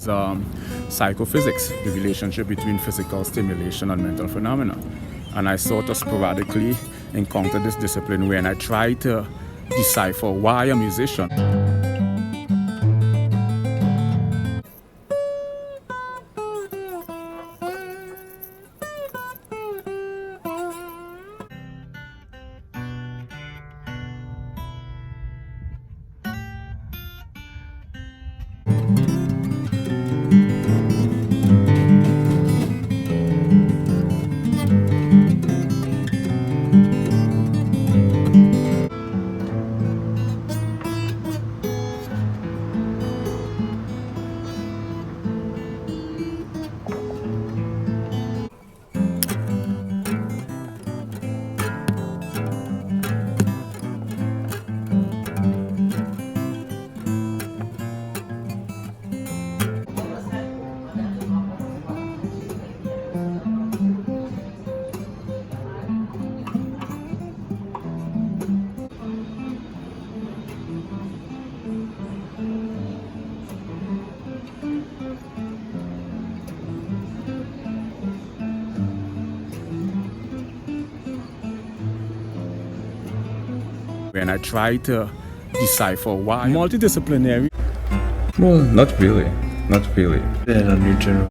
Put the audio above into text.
Psychophysics, the relationship between physical stimulation and mental phenomena. And I sort of sporadically encountered this discipline when I tried to decipher why a musician tried to decipher why multidisciplinary. Well, not really. Not really. Then a new general.